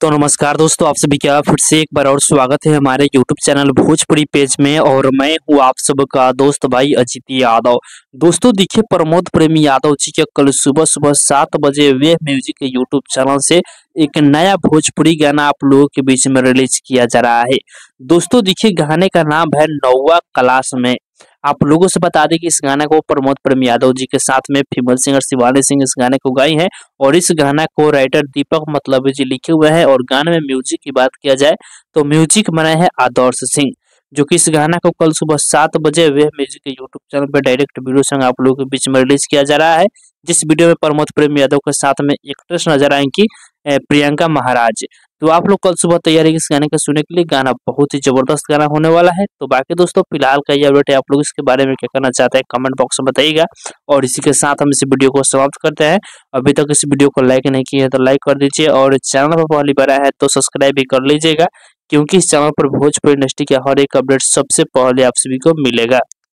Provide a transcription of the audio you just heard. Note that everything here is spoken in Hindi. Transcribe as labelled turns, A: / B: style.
A: तो नमस्कार दोस्तों, आप सभी का फिर से एक बार और स्वागत है हमारे यूट्यूब चैनल भोजपुरी पेज में। और मैं हूँ आप सबका दोस्त भाई अजीत यादव। दोस्तों देखिए, प्रमोद प्रेमी यादव जी के कल सुबह सुबह 7 बजे वे म्यूजिक के यूट्यूब चैनल से एक नया भोजपुरी गाना आप लोगों के बीच में रिलीज किया जा रहा है। दोस्तों देखिए, गाने का नाम है नौवा क्लास में। आप लोगों से बता दें कि इस गाने को प्रमोद प्रेमी यादव जी के साथ में फीमेल सिंगर शिवानी सिंह इस गाने को गाई है। और इस गाना को राइटर दीपक मतलबी जी लिखे हुए हैं। और गाने में म्यूजिक की बात किया जाए तो म्यूजिक बनाए है आदर्श सिंह, जो कि इस गाना को कल सुबह 7 बजे वे म्यूजिक के यूट्यूब चैनल पर डायरेक्ट वीडियो संग आप लोगों के बीच में रिलीज किया जा रहा है। जिस वीडियो में प्रमोद प्रेमी यादव के साथ में एक्ट्रेस नजर आएंगी प्रियंका महाराज। तो आप लोग कल सुबह तैयारी इस गाने का सुनने के लिए। गाना बहुत ही जबरदस्त गाना होने वाला है। तो बाकी दोस्तों फिलहाल का ये अपडेट है, आप लोग इसके बारे में क्या करना चाहते हैं कमेंट बॉक्स में बताइएगा। और इसी के साथ हम इस वीडियो को समाप्त करते हैं। अभी तक इस वीडियो को लाइक नहीं किया है तो लाइक कर दीजिए, और चैनल पर पहली बार आया है तो सब्सक्राइब भी कर लीजिएगा, क्योंकि इस चैनल पर भोजपुरी इंडस्ट्री के हर एक अपडेट सबसे पहले आप सभी को मिलेगा।